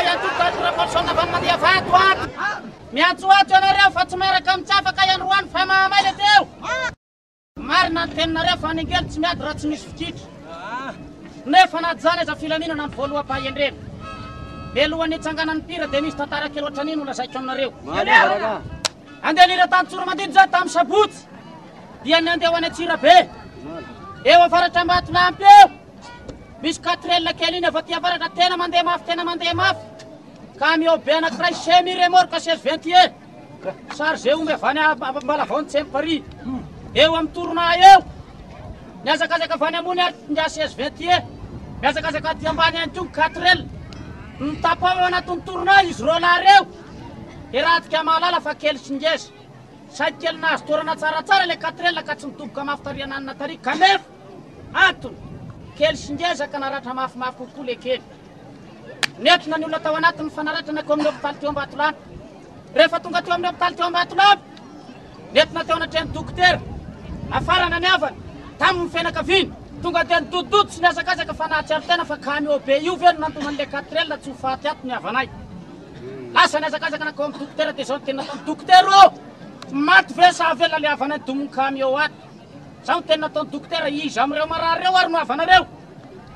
ihany koa cadre Paulson avy amin'ny mandeha vato ato. Miantsoato ianareo fa tsy miaraka mitsafaka ihany roany fa mahamay le teo. Marina ny teninareo fa ningely tsy miady raha tsy misy fikitra. Nefa na jany aiza filaminana ny voaloham-pahendrena. Belohan'ny itsanganan'ny mpira dia misy tantara kely ohatran'iny ho lazaiko aminareo. Andeha nira tany Tsoromandidy zao tamin'ny Sabotsy. Dia ny andeha ho any Antsirabe. Eo avaratra Ambatolampy eo. Misy 4L kely iny avy aty avaratra tena mandeha mafy. Ka miobe anankiray semi remorque 1621. Chargé omby avy any Mbalavao Tsemp Paris. Eo amin'ny tourna eo. Miazakazaka avy any ambony ary ndia 1621. Miazakazaka aty ambany ihany koa 4L. Nitapa ao anatin'ny tourna izy rolary eo. Iratika mahalala fa kely singeza. Sady kely nahazo toerana tsaratsara le 4L ka tsy mitoboka mafy tariananina tariky kanefa atony kely singeza ka naratra mafimafy kokoa le kely. Nentina ny olona tao anatin'ny fanaratrana ko amin'ny hôpitaly teo Ambatolampy. Rehefa tonga teo amin'ny hôpitaly teo Ambatolampy, nentina teo anatrehany dokotera afarana ny avany tamin'ny fianakaviany. Tonga dia nidododo sy niazakazaka fa nahatsiaro tena fa camion be io ve no nantonan'le 4L tsy ho faty ato ny avanay. Lasa niazakazaka nakao amin'ny dokotera dia zao ny tena tamin'ny dokotera maty ve sa avela le avanay domony camion ato. Zao ny tena nataon'ny dokotera iza amin'ireo marary reo ary no avanareo.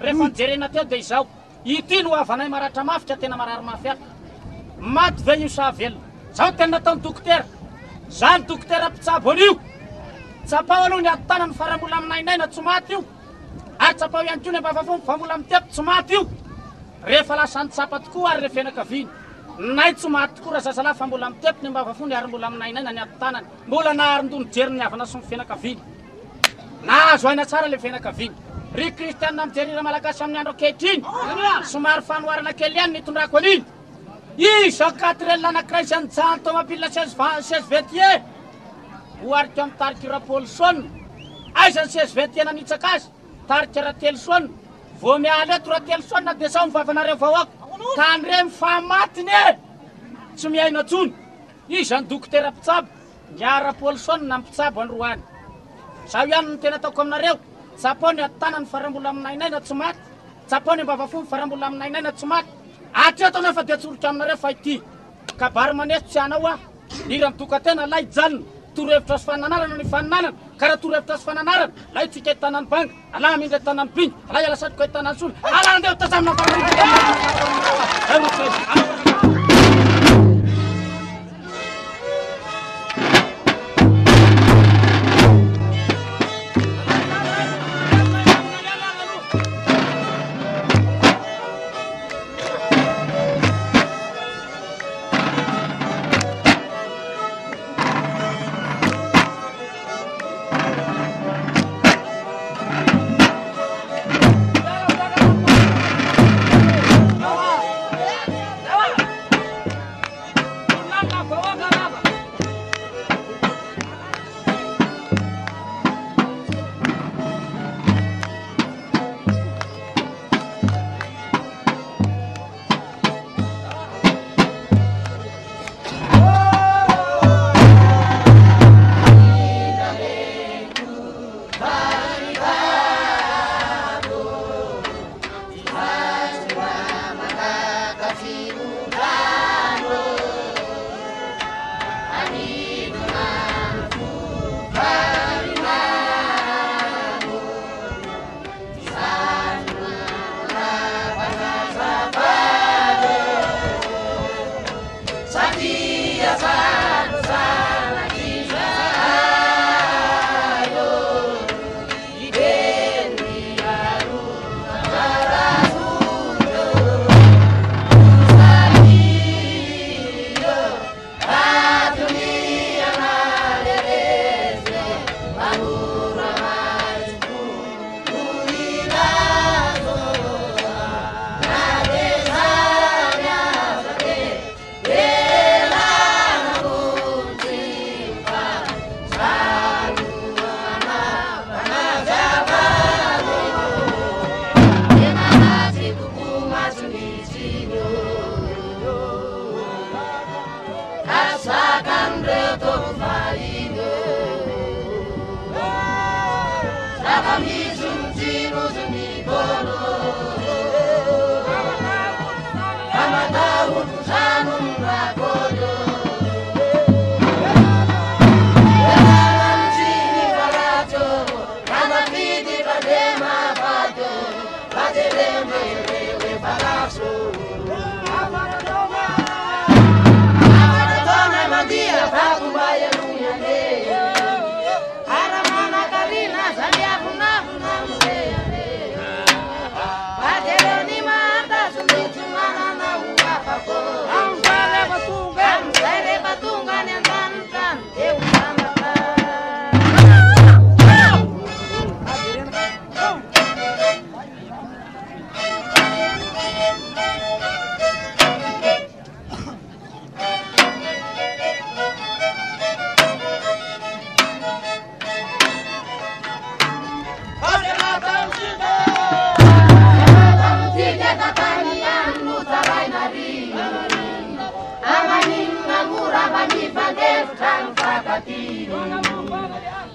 Rehefa nijerena teo dia izao ity no avanay maratra mafy ka tena marary mafy ato. Maty ve io sa avela. Zao ny tena nataon'ny dokotera. Zany dokotera mpitsabo an'io. Tsapao aloha ny ato tanany farambola aminainaina tsy maty io. Ary tsapao ihany koa ny ambavafony fa mbola mitepo tsy maty io. Rehefa lasa nitsapa tokoa ary le fianakaviany. Nay tsy maty tokoa raha zazalahy fa mbola mitepo ny ambavafony ary mbola aminainaina ny ato tanany. Mbola naharindony jery ny havana sy ny fianakaviany. Nahazo aina tsara le fianakaviany. Ry Kristianina mijerira malagasy amin'ny andro ankehitriny. Somary fanoharana kely ihany nitondrako an'iny. Iza 4L anankiray izay nijanona tomobile 1621. Oharika amin'ny tarikira Paulson. Aiza ny 1621 nanitsaka azy. Tarikira Telson. Vao miala eto raha Telson dia sao mivavanareo vahoaka. Ka nireny fa matiny tsy miaina tsony. Iza ny dokotera mpitsabo. Niara Paulson na mpitsabo any roany. Sao ihany ny tena ataoko aminareo. Tsapao ny atanany farambola aminainaina tsy maty. Tsapao ny ambavafony farambola aminainaina tsy maty. Atreto nefa dia tsorotra aminareo fa ity. Kabary maneso tsy anao ah. Ira mitokantena lay jalona. Torohevitra sy fananarana ny faninanana. Karaha torohevitra sy fananarana. Lay tsika tanany banga. Ala amindra tanany pingy. Ala iala satroka tanany solo. Ala andeha tazamina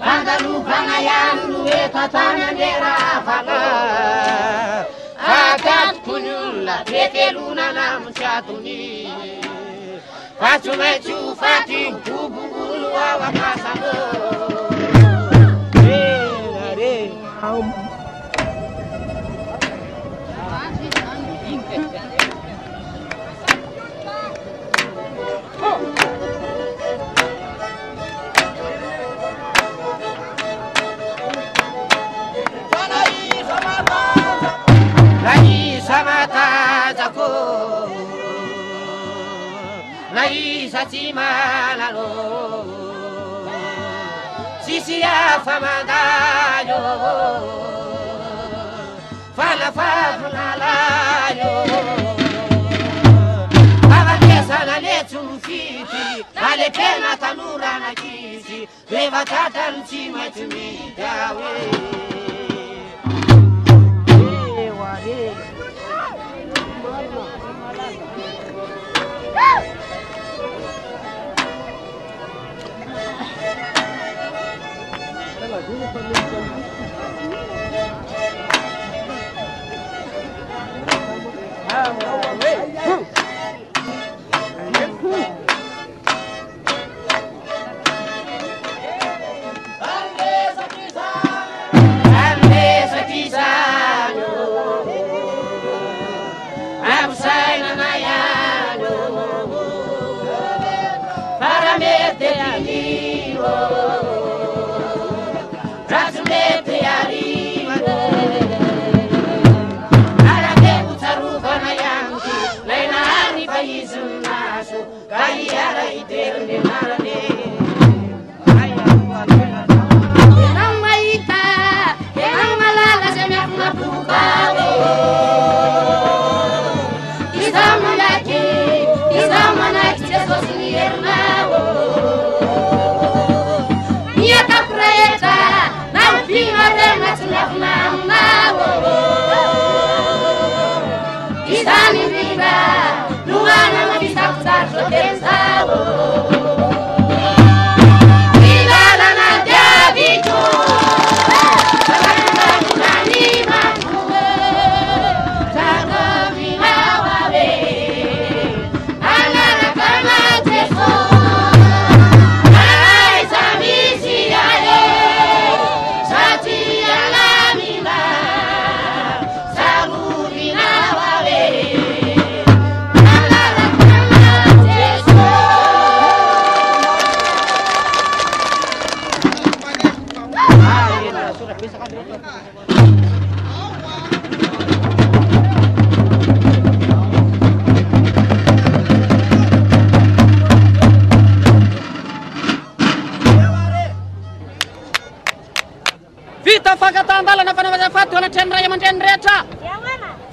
Pandalovana ihany no eto atany anderavana akatoko ny olona tetelonana mitsy atony fa tsy maintsy ho faty bobongolo ao amasano Samatazako naisa tsy malalo sisy hafa mandalo fanafavonalayo avakesana letso fity nalepena tanoranakisy rehefa tratrany tsy maintsy midawe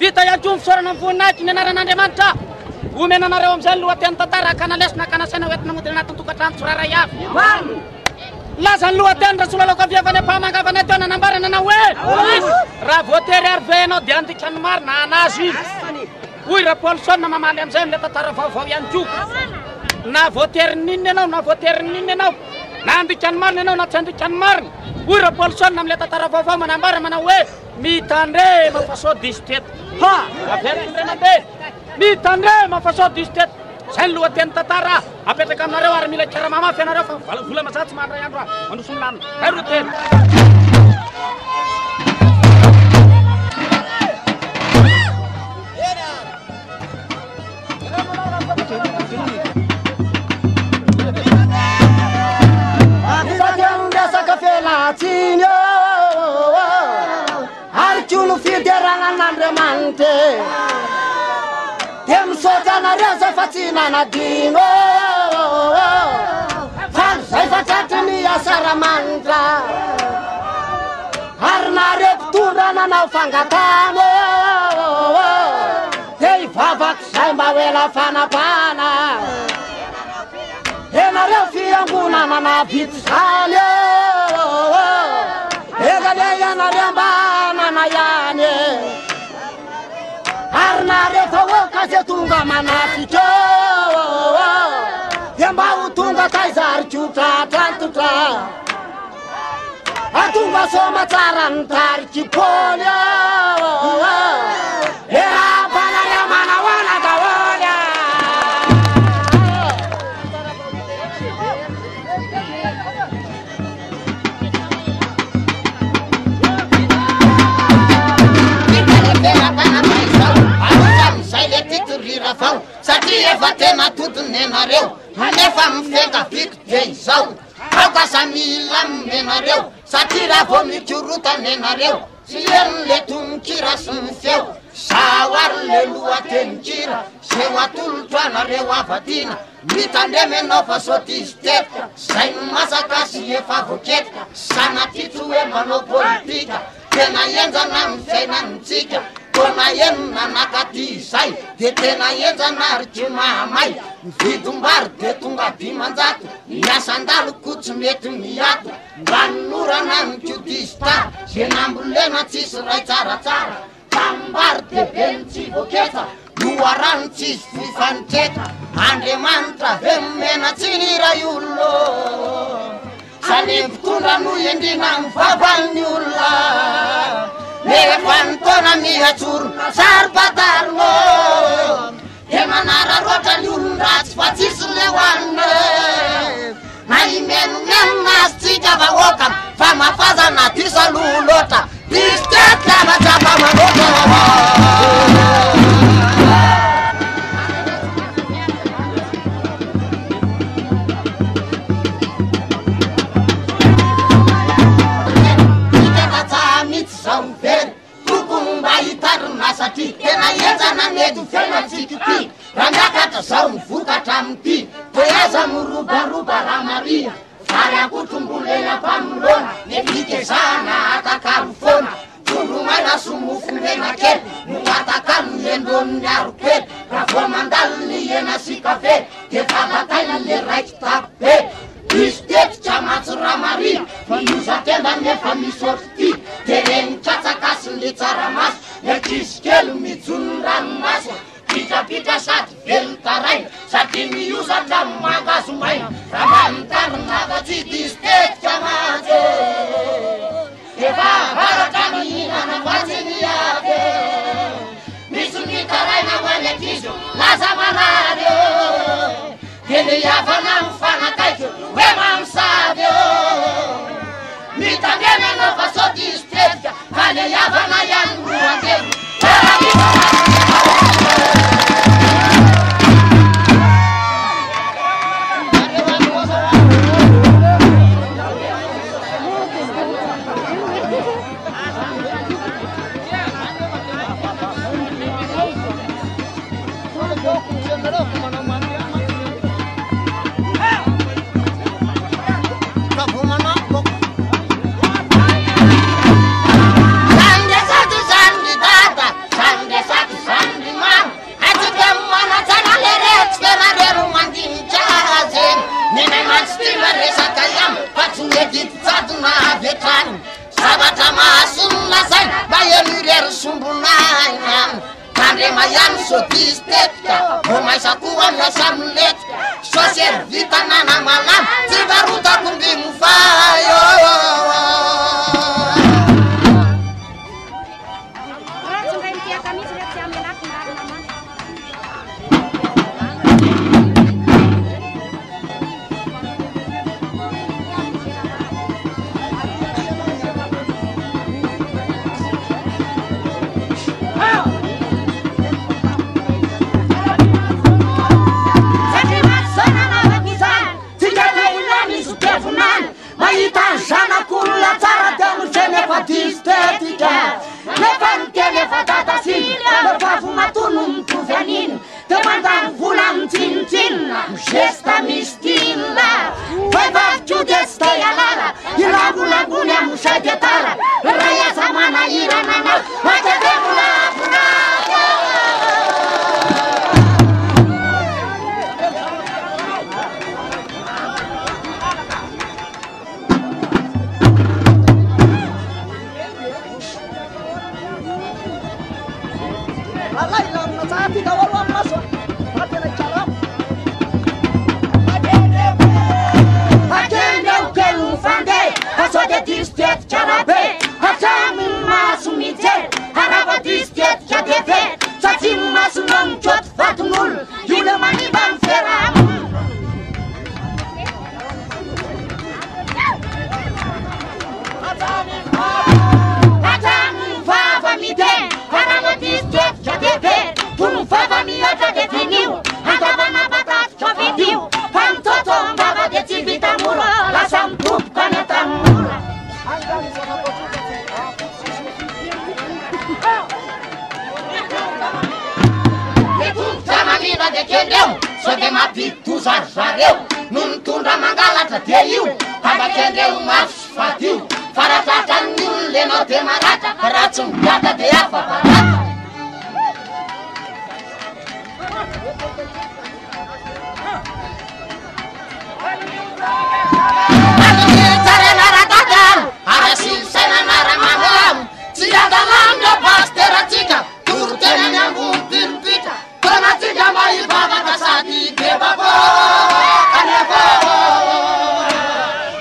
Vita ya jump sorana voninahitra ny anaran'Andriamanitra omena anareo amin'izay lohateny tantara kana lesona kana saina hoentina modina anatin-tokantrano tsiraray avy laza ny lohateny rasolaloka aviavany ampahamangavana teo nanambarana na hoe raha voatery ary venao dia andikany marina anazy hoy Rapolson mamaly amin'izay le tantara vaovao ihany koa na voatery ninona ianao na voatery ninona ianao na andikany marina ianao na tsy andikany marina hoy Rapolson amin'le tantara vaovao manambara manao hoe mitandre mafasody izy teto ha averindrenande mitandre mafasody izy teto zay ny lohateny tantara apetraka aminareo ary mila kara mamafy anareo fa vola mazatsy mandray andro mandroso ny lano ay roteny resaka fialatsiny ary kono fideranan'Andriamanitra dia misaotra anareo zay fa tsy nanadino fa zay fa tratry ny asaramanitra ary nareo mpitondra nanao fangatana dia hivavaka zay mba hoela fanapana enareo fiangonana na vitsy zany egale ianareo mba nana ihany ary nareo fa oka zay tonga manatrika dia mba ho tonga taizary kotra trantotra atunga soma tsara ntariki polio era bana ya mana wana kawolia Satria batena tudo nenareu, anefa mfenga fico teizão. Alga samila menareu, satira vomi churuta nenareu. Se ele letum kira sunfeu, sawar lelua tenkira, seu atul tuana reua vatina. Mitande menofa sotisteta, sai masakasi e favoqueta, sanatitu e manopolitica, tena yenza nam fena ntika. Kona yenna nakati sai, de tena yenza narchima mai. Vidumbar de tunga bimanzato, yasandalu kutsmetu miato. Ganura nam chudista, senambulena tisrai tsara tsara. Tambar de benci boketa, luaran tis fifanteta. Andre mantra vemmena tsinira yullo. Salim tunda nuyendina mfavanyulla. Levantona mia tur sarbatarno Emanara rota lundats fatis lewanne Mai men nastika bawoka Fama faza na tisa lulota Disteta matapa mawoka Masati, tena yenza na nedu fena tikiti Randakata saum fuka tamti Toyaza muruba ruba ramaria Fara kutumbule na pamlona Nefike sana atakarufona Turumai na sumufunge na kepi Nuatakamu yendo nyarupe Rafo mandali yena sikafe Kefalatai na le right tape Bistet chamatsu ramaria Fiuza tenda nefa misorti Tereng chacha kasli tsaramas Yakishkelu mitsunra masa Pita pita sati veltarai Sati miuza tamaga sumai Ramantar naga chiti stet chamate Eva harakani na vazini yake Misuni tarai na wale kisho Laza manario Kele yavana mfana kaikyo Wema msavyo Mitangene no fasoti stet Kale yavana yangu wangelu Sotisteta, mas a tua nossa mulher só servita na malam, se varuta comigo vai. Jana kula tsara temu shene patistetika Levante levatata sila Levafu matunu mtu vyanini Temanda mvula mtintina Mshesta mistila Vaiva chudesta ya lala Ilagu lagune mushajetala Raya zamana iranana Watedemula Atende o que Asode distet charabe Hachami masu mijer Haraba distet chadefe Chatim masu nom chot fatunul Yule mani ban feram Hachami fava mite Haraba distet chadefe Tunu fava mi ata definiu Handabana batat chovidiu Pam toto mbaba de tivita muro La sampup kaneta muro Vida de quendeu, só de mapitu zarzareu, num tunda mangalata teiu, aba quendeu mas fatiu, faratata nulle no te marata, ratsum gata de afa barata. Arasil sena nara mamam, tia dalanda pastera tica, turtena nyambum pirpita. Tika mai baba kasati ke babo anebo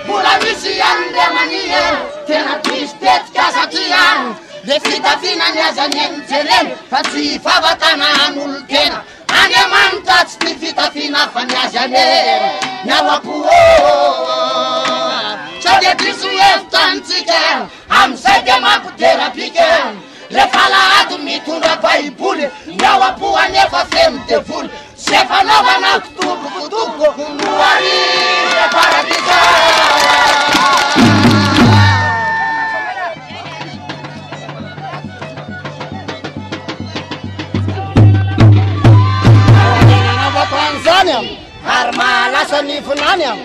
Bula misi ande manie Tena twistet kasatian Le fita fina nyaza nyentelen Fatsi fava kana anulkena Ane mantats ni fita fina fanyaza nen Nyawapuo Chade tisu eftantiken Amsege makutera piken Le fala atu mitunda baibule Nyawa pua nefa femte ful Sefa nova na kutuku Nuari le paradisa Nava Tanzania Armala sanifunania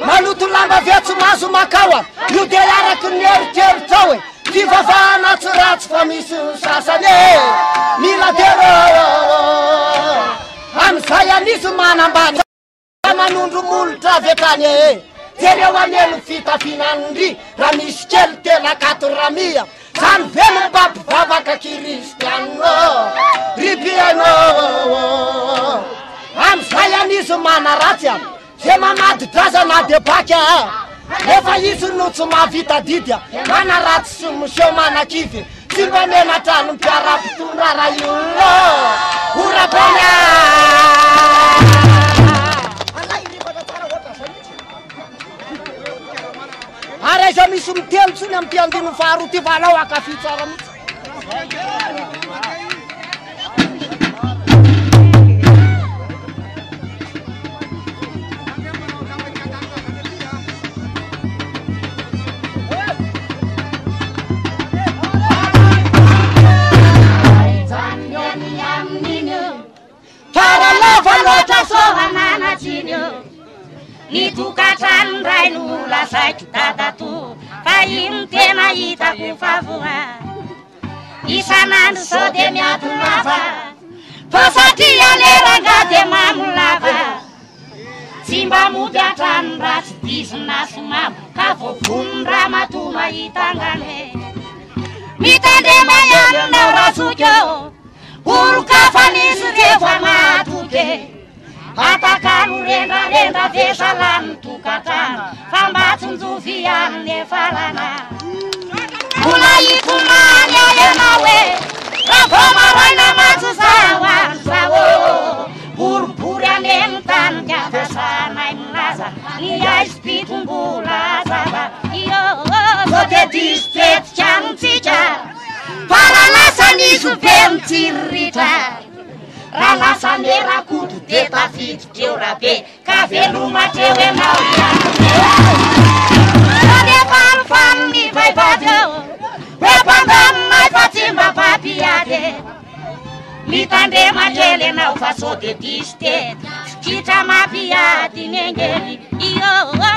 Malutu lamba vetsu masu makawa Yudelara kunyer kertawe Tivavana tsuratsy fa misy sasany mila tero amizay anisy manambany manondro molotra avy akany jereo anelo fitafinandry raha misy kely tena katorramia zany velo mpapivavaka kristiano ripiano amizay anisy manaratsy am ze mamadi-drazana debaka Efa izy no tsy mahavita didy Mana ratsy sy monsieur manakivy Tsy mba menatrano mpiara-pitondra raha io Orapana Ary iza misy mitelo tsony amy mpiandino faharoa ty valao akafi tsara mitsy Nitukatrano ray no lazaiko dadato fa ino tena hitako favoa isanandro sao de miady lava fa satria leranga de mamolava tsy mba mody atrano ratsy disina somamo ka vovony raha mato mahitangane mitandrema ianinao razokeo orokafa nisy rehefa matoke Atakano renda vesalany tokatrano fa mba tsonjovy amin'ny falana Mbola hitomany ianao raha vao maraina matso zao any zao boribory any amin'ny tany tiavasanay milaza ny aizy pitombola zava Sao de distetika amintsika fa raha lasa nisy be mitsiriritra Raha lasa merakoto de tafiditra eo rabe ka velomatreo ianao Sao de falifaly ny vaivady eo hoe mpandaminay fa tsy mba papiady mitandrematrely ianao fa sao de distety fikitra mafiady ny angely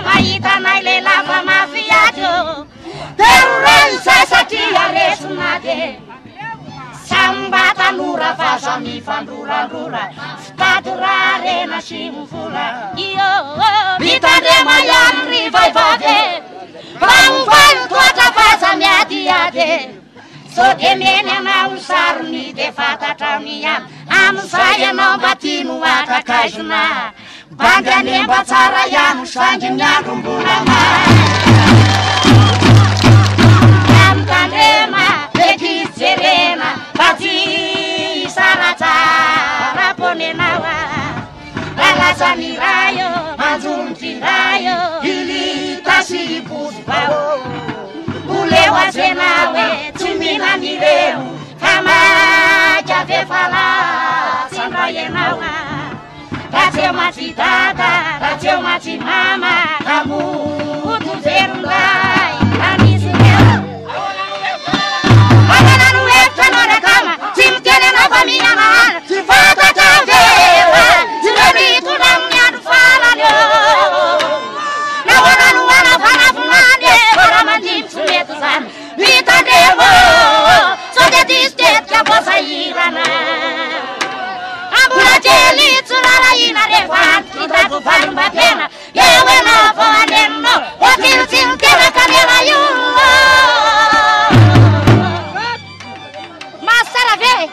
mahitanay lehilahy fa mafiady pero reny zay satria resonady Samba tanora vaza mifandrorandrora Fitady raha rena sy mivola Mitandrema ihany ry vaivavy Raha mivaly toatra vaza miadiady Sao de meny anao ny sarony de fantatrany ihany Amin'izay ianao mba tiano atrakaizina Bandy anemba tsara ihany sangy ny andro mbola maro Azenawe, tumina mireu, kama jave fala, samba yenawa. Rateu mati dada, rateu mati mama, kamu utu zerundai, kamisu meu. Agora no efta nora kama, timtene na família mana, fata tavela, tiramitu na minha do fala leo. Na hora no ana fala fulane, para mandim sumeto zan. Vita devo, so de distet que a possa ir lá na. Ambula jeli, tsurara ina refat, kita tu farum bapena. Eu e na foaneno, o til que na canela yu. Mas será ver?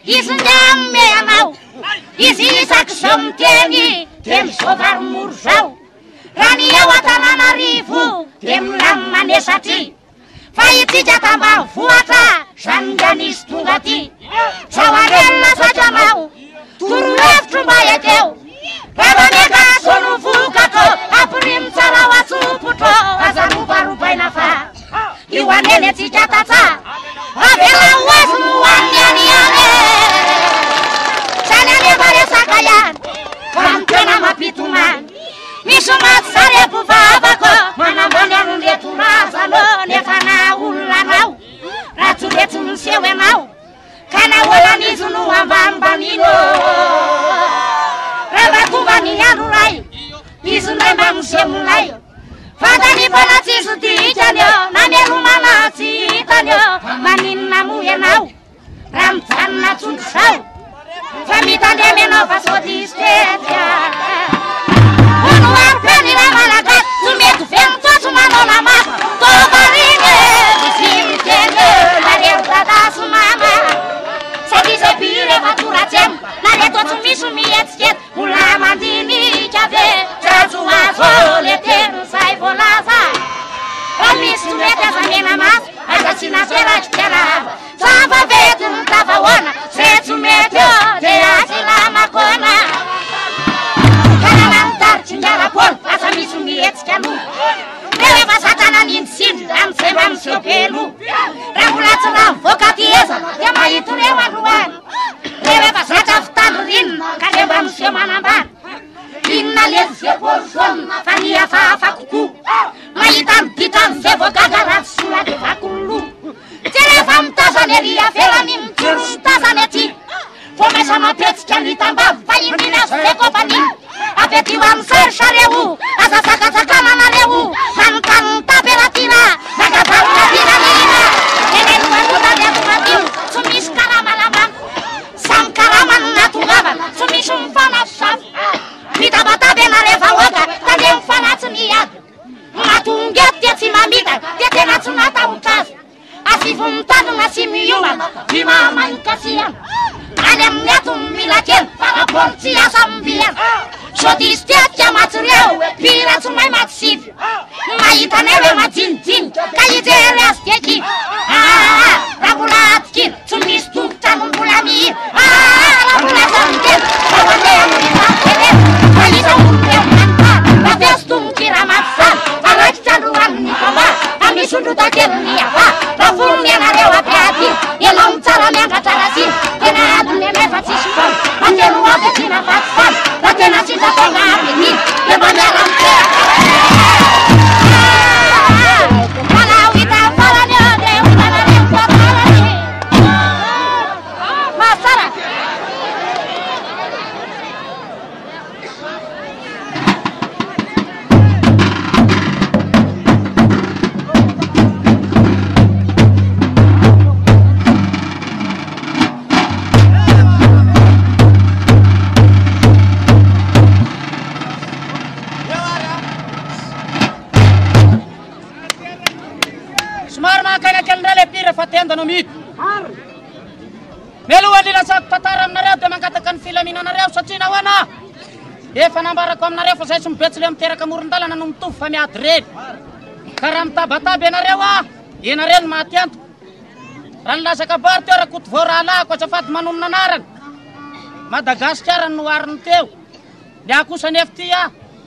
izy nyamme anao izy isaky zao miteny de misovary moro zao raha ny eo Antananarivo de milamy manesatry fa itsika tambanivohatra zany nganisy tonga ty zao arelona satranao torohevitro mba ekeo ravaneka sono vokatro ampirimo tsara ho atsopotro aza robarobaina fa io aneny atsika tatsa avela oazy no hoanyany ane zany anefa resaka ihany fa ny tena mampitomany misy maty sareko vavako manambany anondreto razano nefa na olonanao raha tsoretsy miseho anao ka naholan'izy no ambanibanino raha tonga ny andro ray izy ndray mamosemolay fantany fana tsisy dikany eo na melomana tsy hitany eo maninona mo ianao raha mijanona tsondro sao fa mitandremy anao fa sodistety ono arofeny raha malagasy tsy mety veno tsotso manao lamasa tovariny misy miteny nareo dadaso mama sady zay bi rehefa toratsemo nareto tsy misy mihetsikety ola mandinika ve trajoazo le teno zay voalaza raha misy mety aza mena maso aza tsy naserakikaraha tsava vety ny tavahoana zay tsy mety eo de azy lamakona karana mitaritsy ndralapolo aza misy mihetsika no rehefa satana nindisindry amizay mba miseho pelo raha mbola tsy raha mivoaka ty eza de mahito reo androany rehefa zatra fitandro rinona ka de mba miseho manambany inona le zay porzona fa ny hafahafa kokoa mahita miditra amizay voagaga raha tsy sola de vakololo tsy rehefa mitazany ery avelany mitiro mitazany aty fo maisa mapetsika ny hitambavy fa indrina azy fekopaniny apetio am'sary sareo aza sakasakananareo manontany ny taperatira nagabaronapiranina enenomanotadetomatio tsy misy karamalamana samy karamany natongavana tsy misy mifanafosafo mitabatabena rehefa oaka tande mifanatsy ny ady matongety de tsy mamita de tena tsy matahotrazy asivo mitandona sy miomana ny mahamahinkasiana any amin'ny ato mila kely farapolo tsy asa mibiana sodisy tetika matsy reo pira tsy mahay maty sivy mahitany hoe majinijiny ka ijery azy tekiny raha mbola atikiny tsy misy tongotra no mbola mihina raha mbola zamikely favanea amin'nymakeley mahita oloneo manitany raha fesy tongokira maty zany fa rakitrandroan'ny kamba amisy ondrotakely ny ava raha volony anareo apiaty ianao mitsara miangatrarasiny tena adiny anefa tsisy fona matelo avy atina faty fana raha tena tsika tonga aby aniny de mba miala miteraka malao hita farany eo de olanareo koatarany masara fatendana mity melohany lasako tantara aminareo de mangataka ny filaminanareo satria nahoana efa nambarako aminareo fa zay tsy mibetsy le miteraka moron-dalana no mitovy fa miady reny ka raha mitabataba ianareo ianareo no maty antoko raha nilasaka bary teo raha koto voaralahako azafady manonona anarany Madagasikara no ariny teo de akosa nefa ty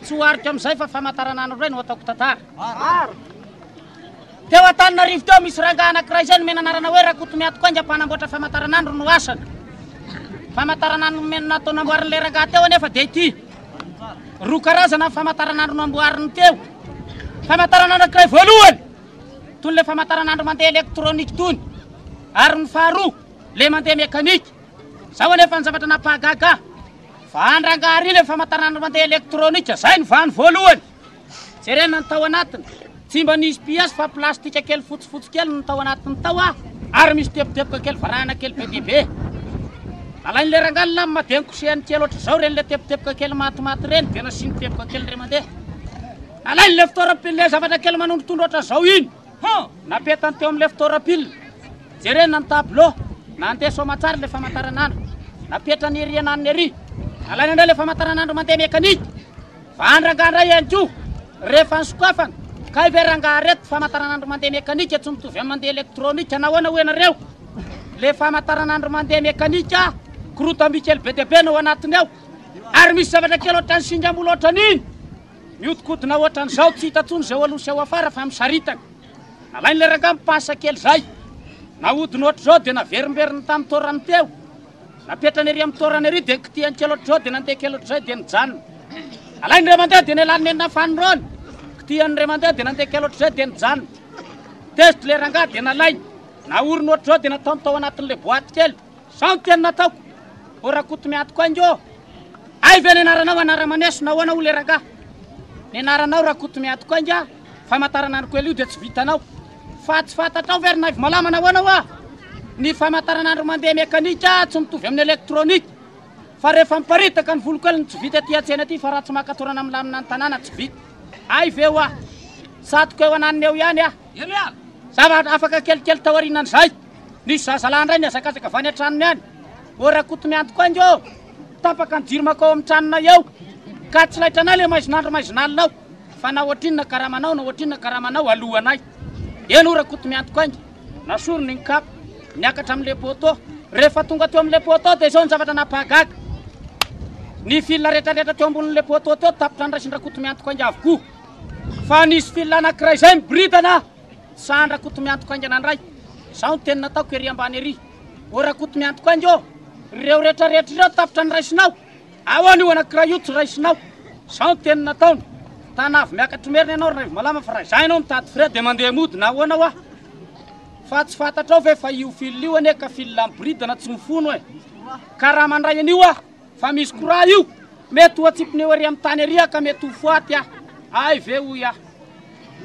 tsy hoariko amizay fa famataranandro reny ho ataoko tantara teo Antananarivo teo misy rangahy anankiray zay nomena anarana hoe Rakoto Miatoko inga mpanamboatra famataranandro no asany famataranandro natao namboarin'le rangahy teo anefa de ity roa karazana famataranandro namboariny teo famataranandro anankiray voalohany toy le famataranandro mandeha elektrônika tony ary ny faharoa le mandeha mekanika zao anefa ny zavatra napahagaga fa andrangahy ry le famataranandro mandeha elektrônika zay ny vany voalohany jerena ny tao anatiny tsy mba nisy piasy fa plastika kely fotsifotsy kely no tao anatiny tao ary misy tepoteboka kely varahana kely be dia be alain'le rangahy lamy madeny kosehany kely oatra zao reny le tepoteboka kely matimaty reny de nasiny teboka kely re mandeha alain'le fitoram-pile zavatra kely manondrotondro oatra zao iny napetany teo amin'le fitoram-pile jerena ny tableau nandeha soamatsara le famantaranandro napetra ny eriana ny ery alaina indray le famantaranandro mandeha mekanika vandrangandray ihany koa rehefa nisokafana ka iveranga reto famantaranandro mandeha mekanika tsy mitovy amin'ny mandeha elektrônika nahoana ho ianareo le famantaranandro mandeha mekanika korotam-bikely be deabe no ao anatiny ao ary misy zavatra kely ohatrany singamolo ohatran'iny mihodikotina ohatran'izao tsy hitatsony zay aloha sy ao afara fa misaritaka nalainy le ranga mipasa kely zay nahodiny ohatr'izao dia naverimberiny tamin'ny torany teo napetrany ery amin'ny torany ery dia kitiany kely ohatr'izao dia nandeha kely ohatr'izay dia nijanona alainy ray mandeha dia nialany nenina fanirony kitiany ray mandeha dia nandeha kely ohatr'izay dia nijanona test le ranga dia nalainy naoriny ohatr'izao dia nataony tao anatin'le boaty kely sao ny teny nataoko orakoto miatoko anjo ay ve nianaranao anara-maneso nahoana ho le ranga nianaranao rakoto miatoko anja famantaranandro kely io dia tsy vitanao fa tsy fantatrao very naivy malama nahoana hoa ny famantaranandro mandeha mekanika tsy mitovy amin'ny elektrônika fa rehefa miparitaka ny volokely tsy vita aty an-tsena aty fa raha tsy makatorana amin'ny lamina ny tanàna tsy vita ay ve hoa satoko eo ananiny eo ihany ah zavatra afaka kelikely tao arinan'izay nisy zazalahy indray niazakazaka avany an-tranony any orakoto miantoko anjo tapaka ny jiromako ao amin'ny tranona eo ka tsy laitranay le maizinandro maizinalonao fa na ohatrinona karamanao na ohatrinona karamanao alohanay eno orakoto miantoko anjo nasorony ny kapa niakatra amin'le poto rehefa tonga teo amin'le poto dia izao ny zavatra napahagaga ny filina rehetrarehetra teo ambonin'le poto teo tapitra ny raisin-drakoto miantoko anjo avokoa fa nisy filina anankiray izay mibiritana sandra-koto miantoko anjo anandray sao ny teny nataoko ery ambany ery orakoto miantoko anjo ireo rehetrarehetra ireo tapitra ny raisinao ahoana io anankiray io tsy raisinao sao ny teny nataony tanavy miakatra merina ianao raivy malama fa raha izay ianao mitady frais dia mandeha mody na ahoana hoa fa tsy fantatrao ve fa io filina io ane ka filina mibiritana tsy mifono e ka raha mandray an'io ah fa misy koraha io mety ho atsipony eo ery amin'ny tany ery ka mety ho foaty ah ay ve hoy ah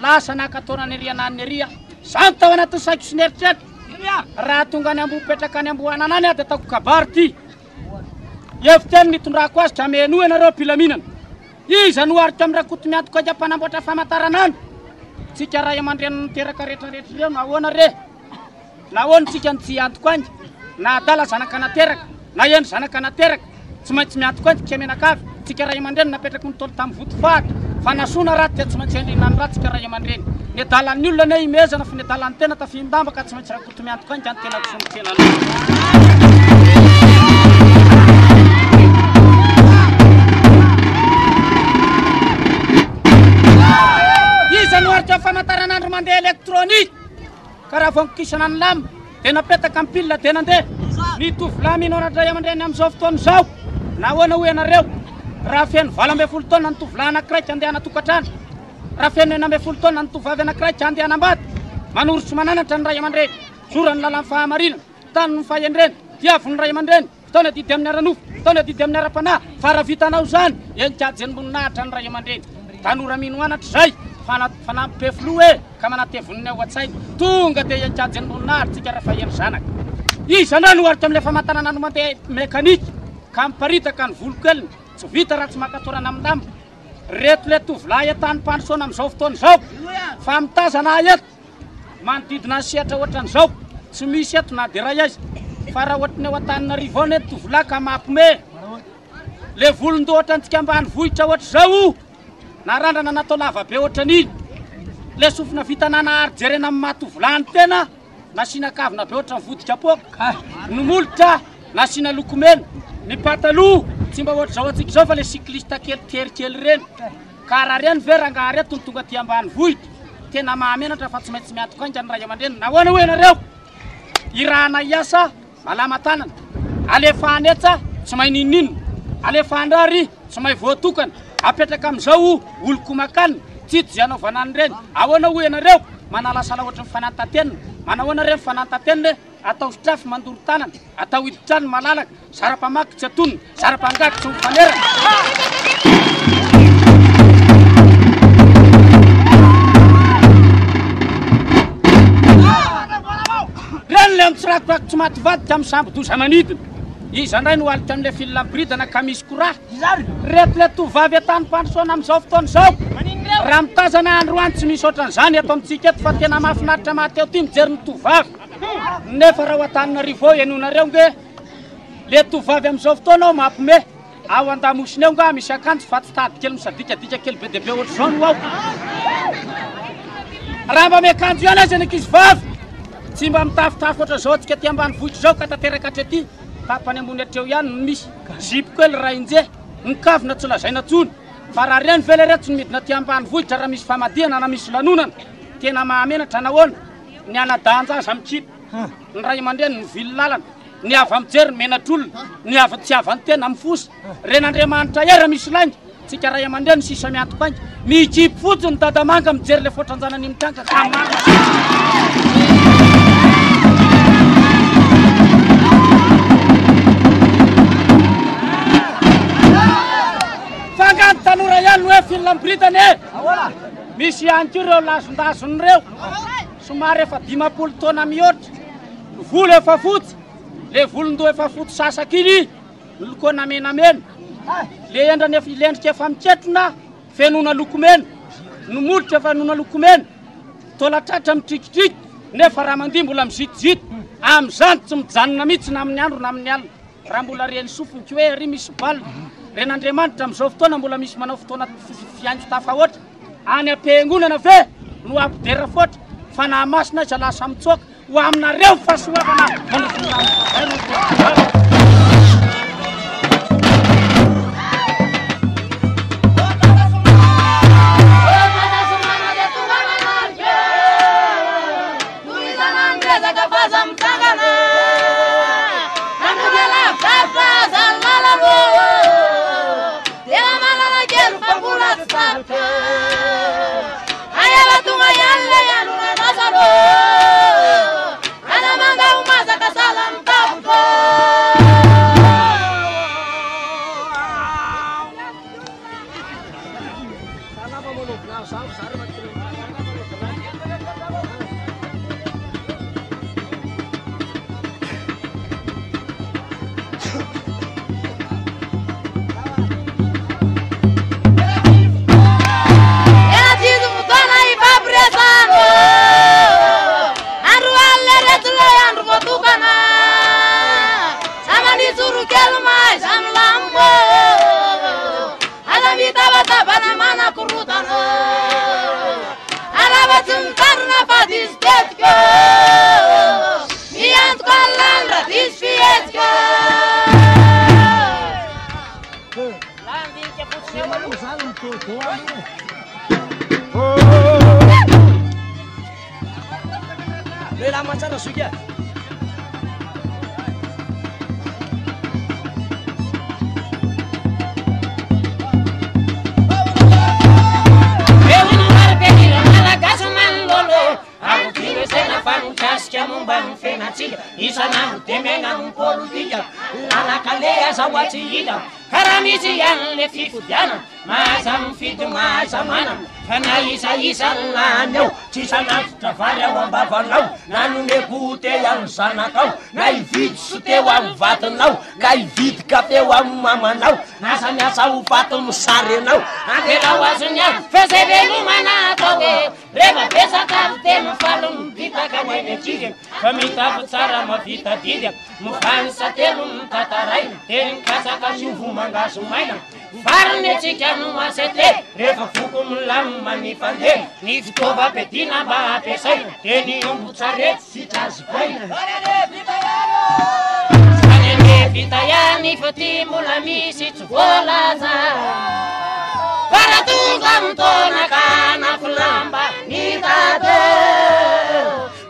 lasa nakataonany ery ananiny ery ah zany tao anatin'ny saiko sy neritreritra raha tonga any ambo petraka any ambohanana any ah dia ataoko kabary ty eviteny nitondrako azy ka meno ianareo mpilaminana iza no aritra amin'ny rakoto miantoko aja mpanamboatra famantaranandro tsika ray aman-dreny niteraka rehetrarehetra ireo nahoana re nahoana tsika ny tsy antoko angy na adala zanaka nateraka na eny zanaka nateraka tsy maintsy miantoko angy kemenakavy tsika ray aman-dreny napetraka nitolo tamin'ny voto fahatra fa nasoana raty dia tsy maintsy endrina ny raha tsika ray aman-dreny ny adalan'ny olona ne imezana fa ny adalan'ny tena tafindamba ka tsy maintsy rakoto miantoko angy any tena kisomitena iza no aritra famantaranandro mandeha elektrônika ka raha voankokisana ny lamba dia napetaka amin'ny pilina dia nandeha nitovy lamino anatray aman-dreny amin'izao fotoana izao nahoana ho ianareo raha feno 20 taona ny tovolahy anankiray andeha anatokantrano raha feno 19 taona ny tovavy anankiray andeha anambady manorotsy mananatra ny ray aman-dreny sorany lalan'ny fahamarina tany ny fahendreny diavony ray aman-dreny fotoana didy amin'ny aranofo fotoana didy amin'ny ara-panahy fa raha vitanao zany enikady zenimboninahitra ny ray aman-dreny tanora mino anatra zay fanampy peflo e ka manatevoniny ao an-tsainy tonga dia enikady zenimboninahitra tsika rehefa eny zanaka iza ndray no aritra amin'le famantaranandro mandeha mekanika ka miparitaka ny volokeliny tsy vita raha tsy makatorana amin'ny lamba reto le tovolahy atany mpandrosoana amin'izao fotoana izao fa mitazana eto manodidina ny sehatra ohatran'izao tsy misy eto na dia ray aiza fa raha ohatrany eo an-taninarivo ao nety tovolahy ka mampime le volon-dohatra antsika ambany vohitra ohatr'izao na randrana natao lava be ohatran'iny le sofina vitanana ary jerena amin'ny mahatovolahy ny tena nasiana kavina be ohatran'ny vodika poka ny molotra nasiana lokomena ny pataloha tsy mba ohatr'izao antsika izao fa le cycliste kely terikely reny ka raha reny ve rangary eto ny tonga ty ambany vohitra tena mahamenatra fa tsy maintsy miantoko angy ny ray aman-dreny nahoana ho ianareo irahana iasa malama tanana alefa anetsa tsy mahay ninninona alefa andrary tsy mahay voatokana apetraka amin'izao olo-komakanina tsy tsy anaovana any reny ahoana ho ianareo manalasala ohatry ny fanantatenina manahoana reny fanantatenina atao strafy mandoro tanana atao hiditrany malalaka zara-pamaky tsy atonona zara-pangaky tsy mifanerana reny le mitsirakotrako tsy mativadika amin'ny sambo-doza manidina iza ndray no alitra amin'le filina mibiridana ka misy koraha reto le tovavy atany mpandrosoana amin'izao fotoana izao raha mitazana androany tsy misy ohatran'izany eto amintsika eto fa tena mahafinaritra mahateo ty mijery ny tovavy nefa raha Antananarivo enonareo nge le tovavy amin'izao fotoana mampime ao an-damosiny eo nga misy akanjo fatitady kely misadikadika kely be deabe ohatr'izao no ao raha mba miakanjo ihany azy anankizy vavy tsy mba mitafitafy oatra zao tsika ty ambanivohitra zao ka tanteraka hatrety tapany ambony hatreo ihany no misy zipo kely raha inje nikavina tsy lazaina tsony fa raha reny vele reto tsy nimidina ty ambanivohitra raha misy famadihana na misy lanonana tena mahamenatra nahoana ny anadanja azy amitsity ny ray aman-dreny ny vily lalana ny avy mijery ny menatr'olona ny avy tsy avy ny tena mifosa ren'Andriamanitra era misy lainga tsika ray aman-dreny sisa miantokainga mijipy fotsiny ny dadamanga mijery le foatranjanany mitanga ka manga fangano tanora ihany no hoe filambiritany e misy ihany ko ireo lasondasony reo somary efa 50 taona mihoatra volo efa fotsy le volondoha efa fotsy sasakiny lokona menamena le endrany efa ilendrika efa miketrona fenona lokomena no molotra efa nona lokomena tolatratra mitrikitriky nefa raha mandihy mbola mizitizity amin'izany tsy mijanona mihitsy na amin'ny andro na amin'ny alina raha mbola reny sofiny ko hoe ry misy balina ren'Andriamanitra amin'izao fotoana mbola misy manao fotoana fiandro tafahoatra any am-piangonana ve no ampidera foatra fa na masina izy lasa mitsoaka ho aminareo fahasoavana Lela matsara sukia. Isan'andro dia miaina politika lalakaleha zahoatsy hita karaha misy ihany le fifodiana mahaza mifidy mahaza manana fa na isa lany ao tsy isan'andro vary ao ambavanao na nome gote amin'ny zanakao na ividy soteo amin'ny vatinao ka ividy kafe ho amin'ny mamanao na samiasa ho faty misary anao antelao azony ao fa zay velomana atao hoe rehefa besaka tena falo mibitaka ho eny ankizy fa mitavy tsara mavita didy mivanisa telo mitataray teny mikasaka siovo mangaso maina fariny atsika no asete rehefa foko milamo manifandeha ny fitaova ampiadina mba ampiasaina teny ombotsarety sitrazibaina zany vita ihany fa ty mbola misy tsy voalaza faratonga mitona ka nafilamba ny tate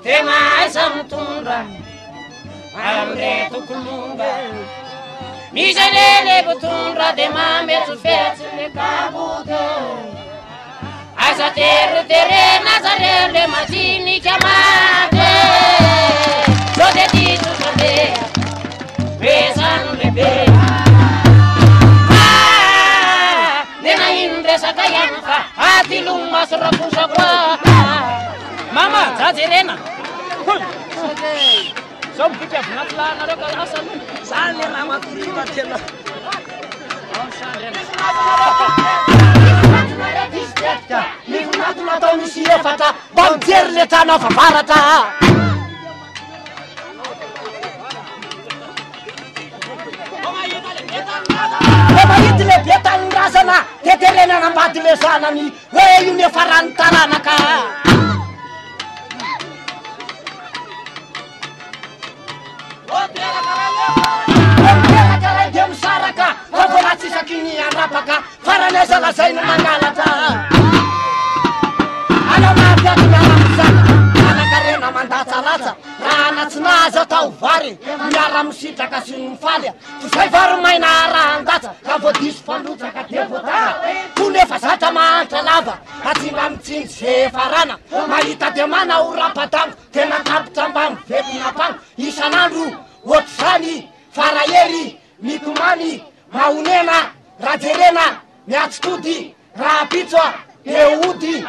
tena aiza mitondra amreto kolonga misy lele mitondra de mametso fetsy le kabote aiza teroterena zareo le madinika mate so de tito mandeha pesano lehibe nena ino resaka ihany fa atylomo maso rakosa koa mama jajerena zao mibika vinatolahanareo ka asany zany le raha matorina tena Ni natona atao misy efatra mba mijery le tana favaratra teterena nambady le zanany hoe io ne farany tanàna ka de misaraka fa vola tsy isaky ny andrapaka farany aiza lazaina mangalatra ana mafiaty miara-misaka anakarena mandatsalatsa raha anatsinazy atao vary miara-misitraka sy mifaly zay vary maina raha andatsa raha vo diso fandotsaka de voatana to nefa zatra mahantra lava ka tsy mba mitsingy ze farana mahita de mana ora-padamo tena tapitra mba mivetina mpano isan'andro ohatry zany farahery mitomany mahonena rajerena miatsitody raha pitsoa de ody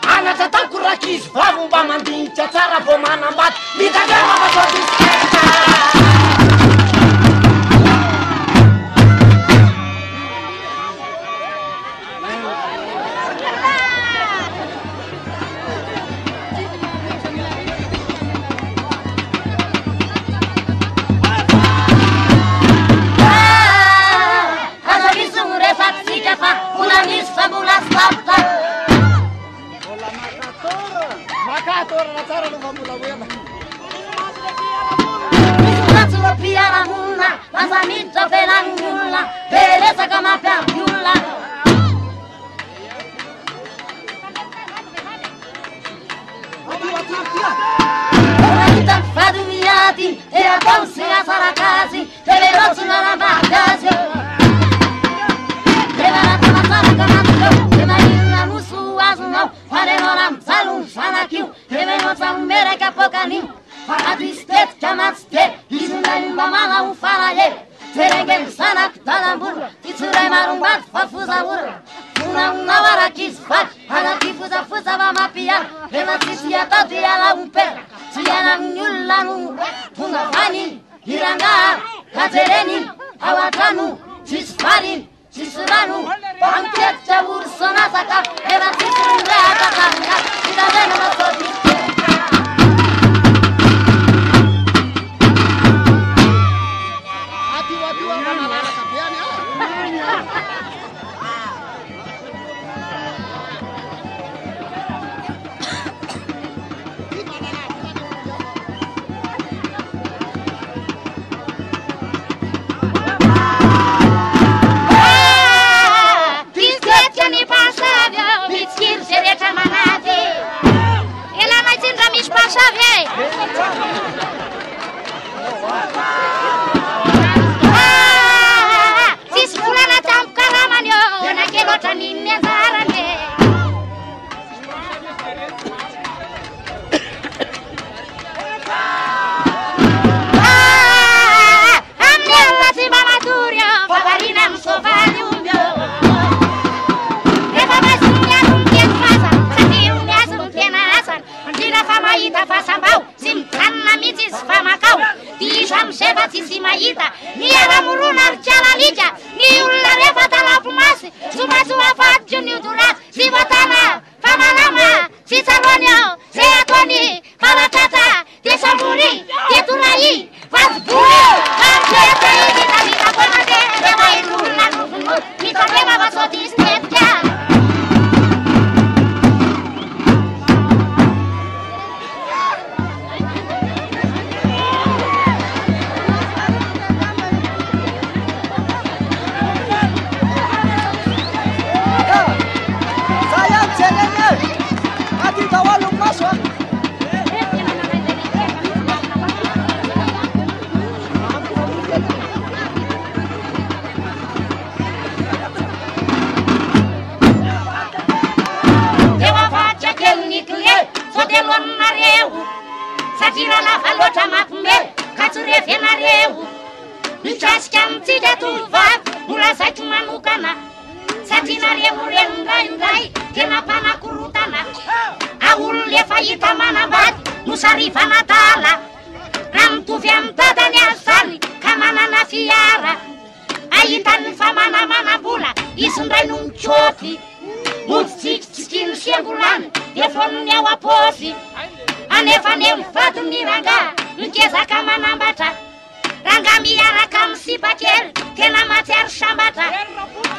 anatra tako rakizy vavo mba mandinitra tsara vo manambaty mitandremavasoadiseka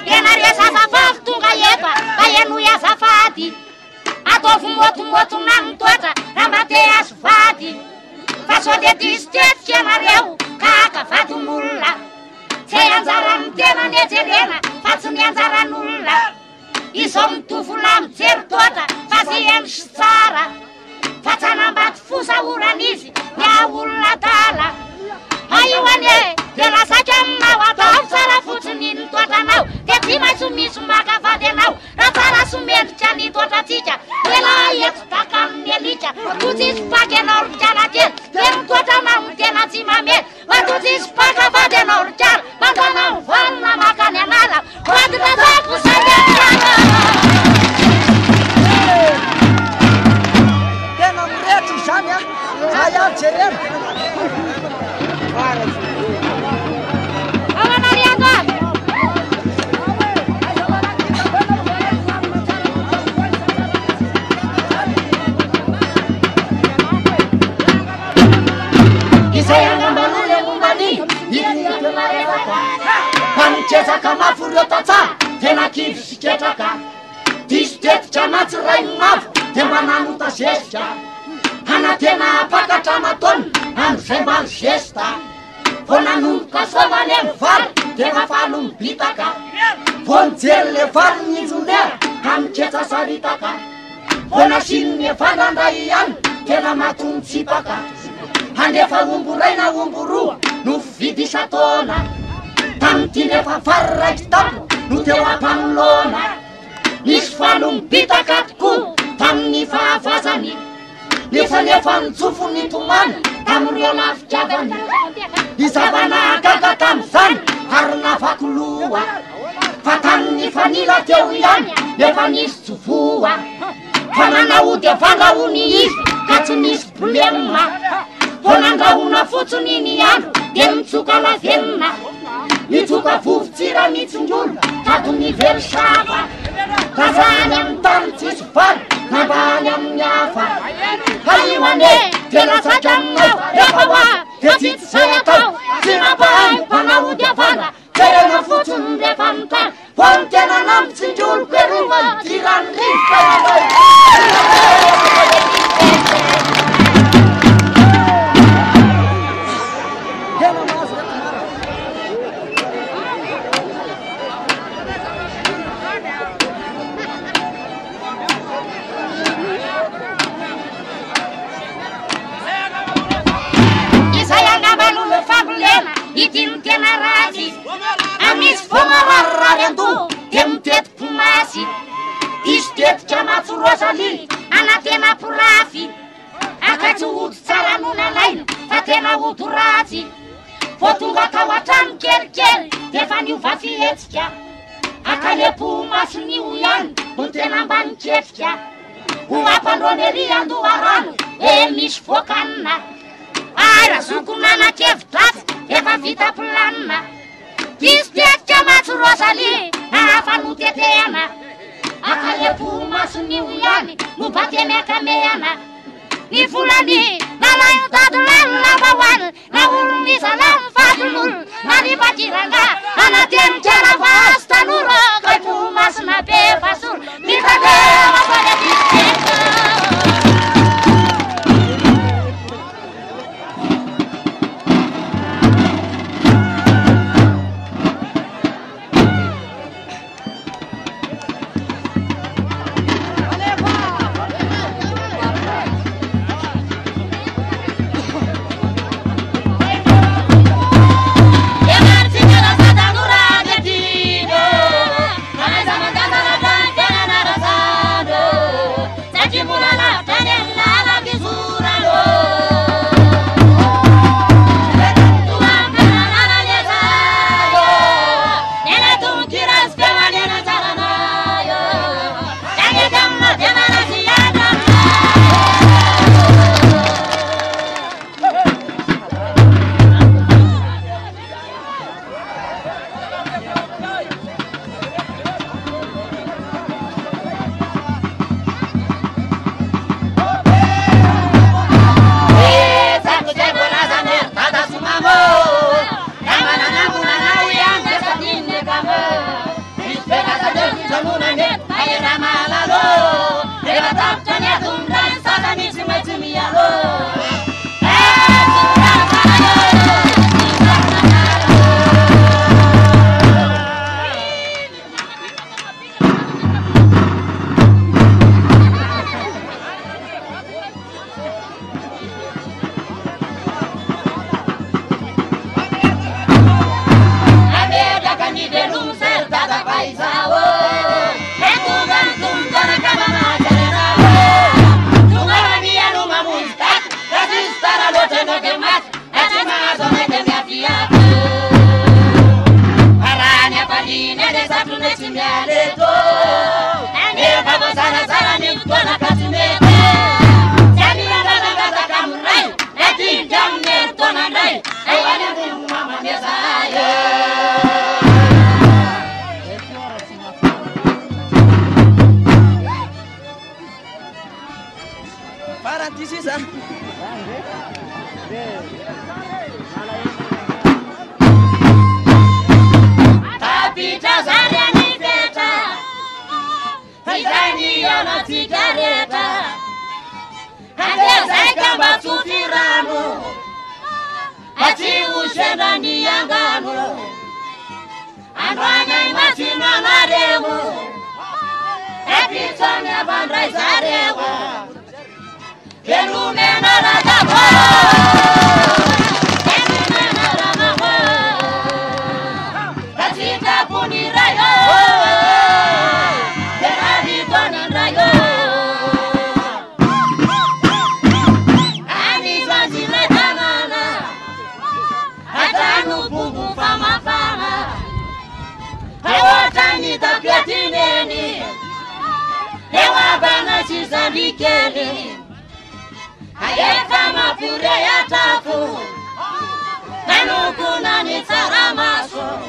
tena resasafafy tonga efa mba eno azafady ataovy motomoto nanotoatra raha mba te azo vady fa sao de diso tetika ianareo ka akavadin'olona zay anjarany tena niejerena fa tsy ny anjaran'olona izao mitovy la mijery toatra fa zy eno sy tsara fa tsanambady fosaoran'izy mia olona tala aio ane de lasaka aminao atao tsara fotsiny ny toatranao de tsy maintsy misy makavady anao raha tsara somendrika ny toatratsika ela eto taka amin'ny alika totsisy paky anao rikala kely de ny toatranao ny tena tsy mamety fa totsisy pakavady anao rikala mandanao valona makany anala vadinazako saneana tena mirehetra izany a aia jerena izay angambalole mombany panikezaka mafo reo tatsara tena kivy siketraka diso tetika matsy ray mavo de mba nanota zezika hana tena apakatra matony am'izay mbany zesta vo nanomboka sovany amy vary de mafalo mibitaka vo nijery le vary nyizolera amiketsa saritaka vo nasinony evandrandray ihany tena matonitsipaka handefa ombo ray na ombo roa no vidy isataona tamity nefa vary raiky tampo no teo ampanolona misy falo mibitaka tokoa tamin'ny fahavazany nefa nitsofo ny tomany tam'ireo lafikiavany izavana gaga tam'izany ary navakoloa fa tamin'ny fanila teo ihany nefa nisy jovoa fa nanaody avandrahony izy ka tsy misy problema vo nandrahona fotsiny iny andro de mitsoka lavenina mitsoka vovotsira mitsindrolo tadony verisava kazany amin'ny tany tsisy vary nambany amin'ny hafa haio ane de lasaka aminao refa hoa de tsy zay atao tsy mampahay mpanaody avandra jerena fotsiny refa mitany vo ny tena namitsindrolo kerova dirany rivoka itiny tena ratsy amisy fogna rarirary ando de mitetiky masy izy tetika matsoroasaly ana tena porafy akatsy ody tsara nonalaina fa tena ody ratsy vo tonga tao atrano kelikely defa niova fihetsika akalepo mason'io ihany no tena mba niketrika ho ampandronery andoha rano misy voakanina ara zokonanakevidratsy efa vita planina diso tetika matsoroasaly nahafa notetehana akalepo mason'io ihany no batemekameana ny volany nalaino dadolano lavahoany na olon'izalamo vadin'olo nalipatiranga anatenikera vasy tanoro kaipo masina be fasolo mitandera fanatisiteka mesaye Parantisi sa. Tapita zaleni beta Tizani yana tigareta Hande zaikamba tufirano Ati ushenda ni yangano Andwana imatina maremo Epitone bandrai zarewa Kelumena ragabo Kelumena ragabo Katita punirayo Kerabi bonandrayo Ani zanzile tanana Atanu pungu fama fama Hewatani tapyatineni Hewabana chizandikeni Hayeka mapure ya tafu Nenu kuna ni taramaso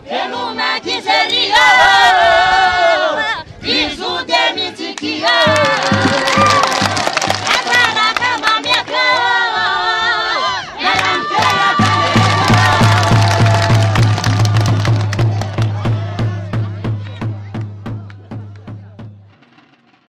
Kenu makiserio